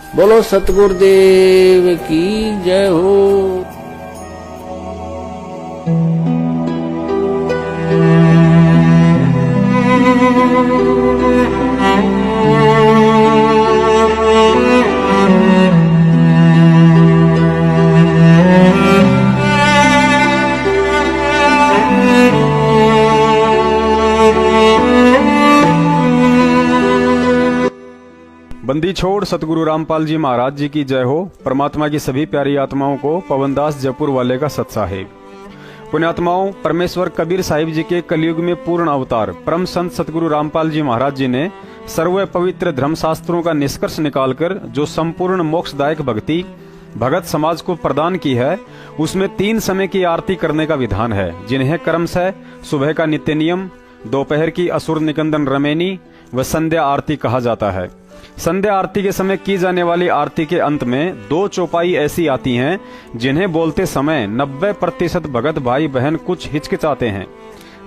बोलो सतगुरुदेव की जय हो। बंदी छोड़ सतगुरु रामपाल जी महाराज जी की जय हो। परमात्मा की सभी प्यारी आत्माओं को पवनदास जयपुर वाले का सत साहेब। पुण्यात्माओं, परमेश्वर कबीर साहिब जी के कलयुग में पूर्ण अवतार परम संत सतगुरु रामपाल जी महाराज जी ने सर्व पवित्र धर्मशास्त्रों का निष्कर्ष निकालकर जो संपूर्ण मोक्षदायक भक्ति भगत समाज को प्रदान की है, उसमें 3 समय की आरती करने का विधान है, जिन्हें क्रमशः सुबह का नित्य नियम, दोपहर की असुर निकंदन रमेनी व संध्या आरती कहा जाता है। संध्या आरती के समय की जाने वाली आरती के अंत में 2 चौपाई ऐसी आती हैं जिन्हें बोलते समय 90% भगत भाई बहन कुछ हिचकिचाते हैं।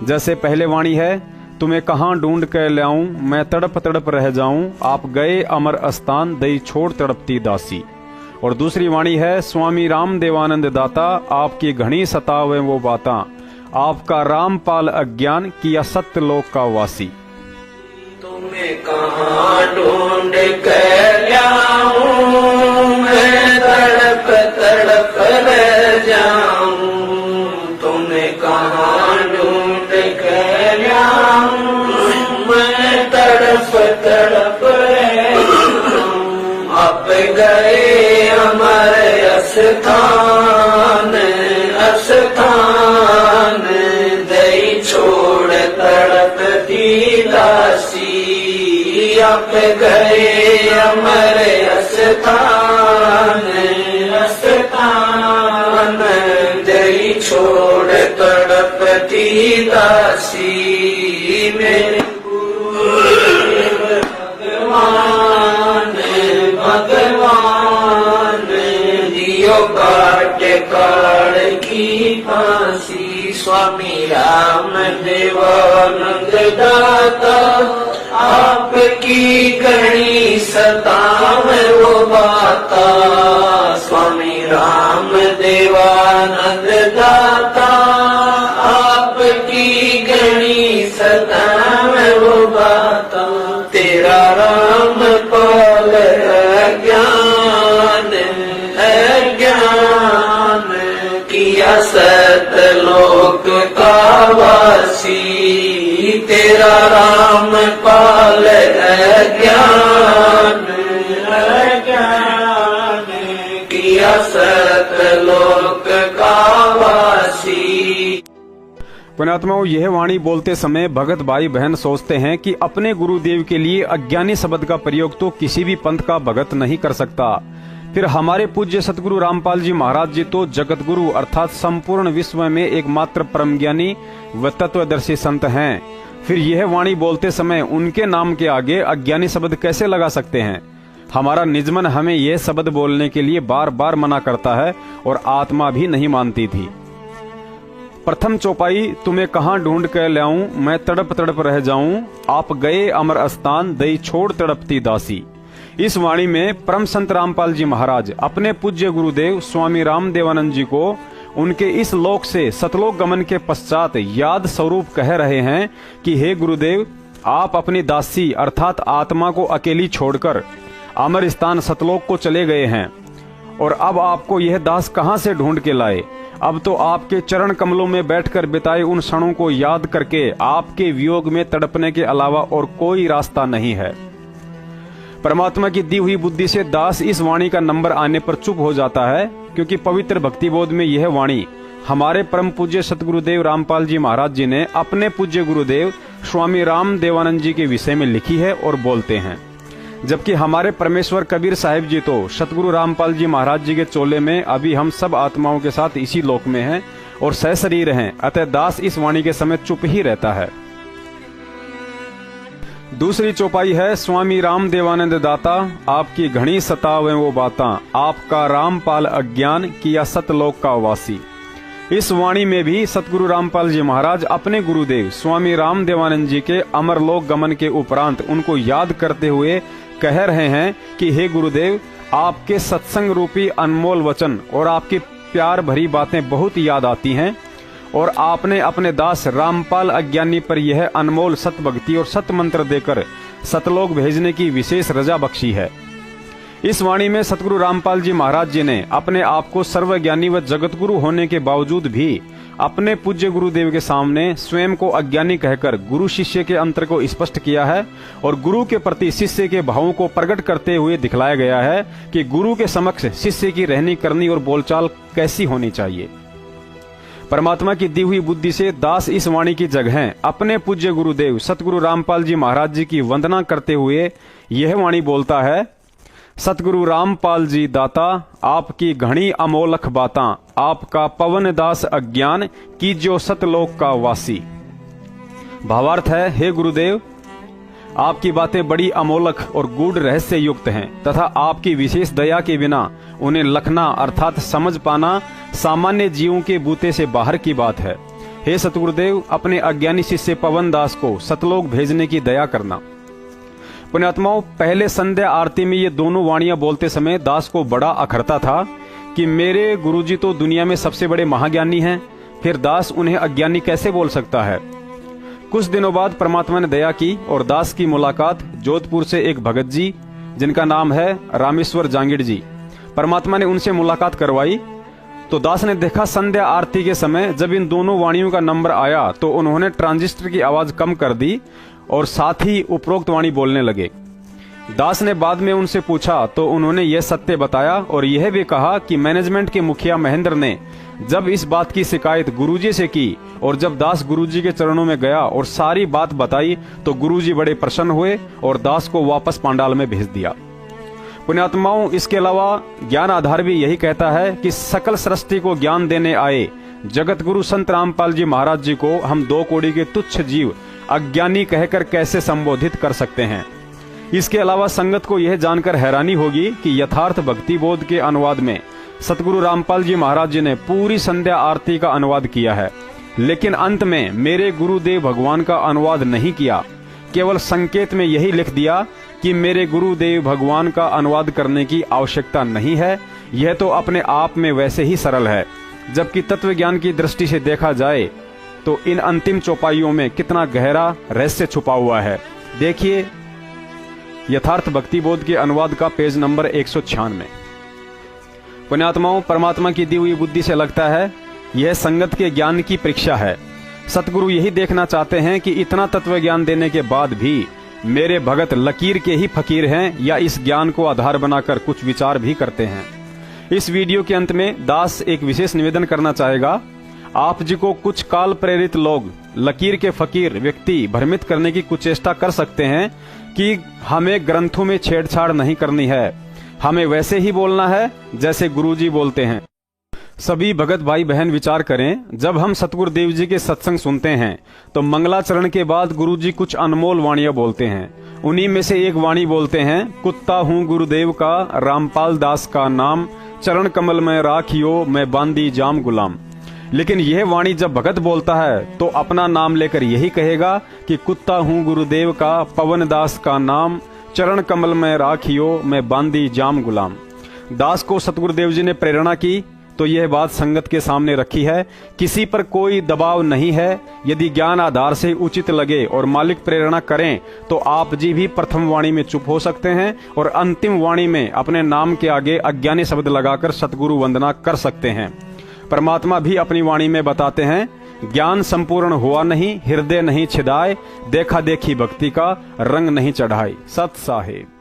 जैसे पहले वाणी है, तुम्हें कहाँ ढूंढ कर लाऊं, मैं तड़प तड़प रह जाऊं, आप गए अमर स्थान, दई छोड़ तड़पती दासी। और दूसरी वाणी है, स्वामी राम देवानंद दाता, आपकी घनी सतावे वो बाता, आपका रामपाल अज्ञान किया सत्य लोक का वासी। तुम्हें कहाँ ढूंढ कर लाऊं, मैं तड़प तड़प रह जाऊं, तुम्हें कहाँ ढूंढ कर लाऊं, मैं तड़प तड़प रह जाऊं, आप गए अमर स्थान, स्थान दई छोड़ तड़पती दासी, आप गए अमर स्थान, स्थान दई छोड़ तड़पती दासी। मेरे भगवान भगवान दियो काट काल की फांसी, स्वामी राम देवानंद दाता, आपकी घनी सतावे वो बाता, स्वामी राम देवानंद दाता, आपकी घनी सतावे वो बाता, तेरा राम पाल अज्ञान अज्ञान किया सतलोक का वासी, तेरा राम पाल अज्ञान अज्ञान किया सतलोक का वासी। पुण्यात्माओं, यह वाणी बोलते समय भगत भाई बहन सोचते हैं कि अपने गुरुदेव के लिए अज्ञानी शब्द का प्रयोग तो किसी भी पंथ का भगत नहीं कर सकता। फिर हमारे पूज्य सतगुरु रामपाल जी महाराज जी तो जगत गुरु अर्थात संपूर्ण विश्व में एकमात्र परम ज्ञानी व तत्वदर्शी संत हैं। फिर यह वाणी बोलते समय उनके नाम के आगे अज्ञानी शब्द कैसे लगा सकते हैं? हमारा निजमन हमें यह शब्द बोलने के लिए बार बार मना करता है और आत्मा भी नहीं मानती थी। प्रथम चौपाई, तुम्हें कहाँ ढूंढ कर लाऊं, मैं तड़प तड़प रह जाऊं, आप गए अमर स्थान, दई छोड़ तड़पती दासी। इस वाणी में परम संत रामपाल जी महाराज अपने पूज्य गुरुदेव स्वामी राम देवानंद जी को उनके इस लोक से सतलोक गमन के पश्चात याद स्वरूप कह रहे हैं कि हे गुरुदेव, आप अपनी दासी अर्थात आत्मा को अकेली छोड़कर अमर स्थान सतलोक को चले गए हैं और अब आपको यह दास कहां से ढूंढ के लाए। अब तो आपके चरण कमलों में बैठकर बिताए उन क्षणों को याद करके आपके वियोग में तड़पने के अलावा और कोई रास्ता नहीं है। परमात्मा की दी हुई बुद्धि से दास इस वाणी का नंबर आने पर चुप हो जाता है, क्योंकि पवित्र भक्ति बोध में यह वाणी हमारे परम पूज्य सतगुरुदेव रामपाल जी महाराज जी ने अपने पूज्य गुरुदेव स्वामी राम देवानंद जी के विषय में लिखी है और बोलते हैं। जबकि हमारे परमेश्वर कबीर साहिब जी तो सतगुरु रामपाल जी महाराज जी के चोले में अभी हम सब आत्माओं के साथ इसी लोक में हैं और सहशरीर हैं, अतः दास इस वाणी के समय चुप ही रहता है। दूसरी चौपाई है, स्वामी राम देवानंद दाता, आपकी घनी सतावे वो बाता, आपका रामपाल अज्ञान किया सतलोक का वासी। इस वाणी में भी सतगुरु रामपाल जी महाराज अपने गुरुदेव स्वामी राम देवानंद जी के अमरलोक गमन के उपरांत उनको याद करते हुए कह रहे हैं कि हे गुरुदेव, आपके सत्संग रूपी अनमोल वचन और आपकी प्यार भरी बातें बहुत याद आती हैं और आपने अपने दास रामपाल अज्ञानी पर यह अनमोल सत भक्ति और सत मंत्र देकर सतलोक भेजने की विशेष रजा बख्शी है। इस वाणी में सतगुरु रामपाल जी महाराज जी ने अपने आप को सर्वज्ञानी व जगतगुरु होने के बावजूद भी अपने पूज्य गुरुदेव के सामने स्वयं को अज्ञानी कहकर गुरु शिष्य के अंतर को स्पष्ट किया है और गुरु के प्रति शिष्य के भावों को प्रकट करते हुए दिखलाया गया है कि गुरु के समक्ष शिष्य की रहनी करनी और बोलचाल कैसी होनी चाहिए। परमात्मा की दी हुई बुद्धि से दास इस वाणी की जगह अपने पूज्य गुरुदेव सतगुरु रामपाल जी महाराज जी की वंदना करते हुए यह वाणी बोलता है। सतगुरु रामपाल जी दाता आपकी घनी अमोलख बातां, आपका पवन दास अज्ञान कीजियो सतलोक का वासी। भावार्थ है, हे गुरुदेव, आपकी बातें बड़ी अमोलक और गूढ़ रहस्य युक्त हैं तथा आपकी विशेष दया के बिना उन्हें लखना अर्थात समझ पाना सामान्य जीवों के बूते से बाहर की बात है। हे सतगुरुदेव, अपने अज्ञानी शिष्य पवन दास को सतलोक भेजने की दया करना। पुण्यात्माओं, पहले संध्या आरती में ये दोनों वाणियां बोलते समय दास को बड़ा अखरता था कि मेरे गुरुजी तो दुनिया में सबसे बड़े महाज्ञानी हैं, फिर दास उन्हें अज्ञानी कैसे बोल सकता है। कुछ दिनों बाद परमात्मा ने दया की और दास की मुलाकात जोधपुर से एक भगत जी जिनका नाम है रामेश्वर जांगिड़ जी, परमात्मा ने उनसे मुलाकात करवाई। तो दास ने देखा संध्या आरती के समय जब इन दोनों वाणियों का नंबर आया तो उन्होंने ट्रांजिस्टर की आवाज कम कर दी और साथ ही उपरोक्त वाणी बोलने लगे। दास ने बाद में उनसे पूछा तो उन्होंने यह सत्य बताया और यह भी कहा कि मैनेजमेंट के मुखिया महेंद्र ने जब इस बात की शिकायत गुरुजी से की और जब दास गुरुजी के चरणों में गया और सारी बात बताई तो गुरुजी बड़े प्रसन्न हुए और दास को वापस पांडाल में भेज दिया। पुण्यात्माओं, इसके अलावा ज्ञान आधार भी यही कहता है कि सकल सृष्टि को ज्ञान देने आए जगत गुरु संत रामपाल जी महाराज जी को हम 2 कौड़ी के तुच्छ जीव अज्ञानी कहकर कैसे संबोधित कर सकते हैं। इसके अलावा संगत को यह जानकर हैरानी होगी कि यथार्थ भक्ति बोध के अनुवाद में सतगुरु रामपाल जी महाराज जी ने पूरी संध्या आरती का अनुवाद किया है, लेकिन अंत में मेरे गुरुदेव भगवान का अनुवाद नहीं किया। केवल संकेत में यही लिख दिया कि मेरे गुरुदेव भगवान का अनुवाद करने की आवश्यकता नहीं है, यह तो अपने आप में वैसे ही सरल है। जबकि तत्व ज्ञान की दृष्टि से देखा जाए तो इन अंतिम चौपाइयों में कितना गहरा रहस्य छुपा हुआ है। देखिए यथार्थ भक्ति बोध के अनुवाद का पेज नंबर 196। पुण्यात्माओं, परमात्मा की दी हुई बुद्धि से लगता है यह संगत के ज्ञान की परीक्षा है। सतगुरु यही देखना चाहते हैं कि इतना तत्व ज्ञान देने के बाद भी मेरे भगत लकीर के ही फकीर हैं या इस ज्ञान को आधार बनाकर कुछ विचार भी करते हैं। इस वीडियो के अंत में दास एक विशेष निवेदन करना चाहेगा। आप जी को कुछ काल प्रेरित लोग लकीर के फकीर व्यक्ति भ्रमित करने की कुचेष्टा कर सकते हैं कि हमें ग्रंथों में छेड़छाड़ नहीं करनी है, हमें वैसे ही बोलना है जैसे गुरुजी बोलते हैं। सभी भगत भाई बहन विचार करें, जब हम सतगुरु देव जी के सत्संग सुनते हैं तो मंगलाचरण के बाद गुरुजी कुछ अनमोल वाणियां बोलते हैं। उन्हीं में से एक वाणी बोलते हैं, कुत्ता हूँ गुरुदेव का रामपाल दास का नाम, चरण कमल में राखियो मैं बांदी जाम गुलाम। लेकिन यह वाणी जब भगत बोलता है तो अपना नाम लेकर यही कहेगा कि कुत्ता हूँ गुरुदेव का पवन दास का नाम, चरण कमल में राखियो मैं बांदी जाम गुलाम। दास को सतगुरुदेव जी ने प्रेरणा की तो यह बात संगत के सामने रखी है। किसी पर कोई दबाव नहीं है। यदि ज्ञान आधार से उचित लगे और मालिक प्रेरणा करें तो आप जी भी प्रथम वाणी में चुप हो सकते हैं और अंतिम वाणी में अपने नाम के आगे अज्ञानी शब्द लगाकर सतगुरु वंदना कर सकते हैं। परमात्मा भी अपनी वाणी में बताते हैं, ज्ञान संपूर्ण हुआ नहीं, हृदय नहीं छिदाए, देखा देखी भक्ति का रंग नहीं चढ़ाए। सत साहेब।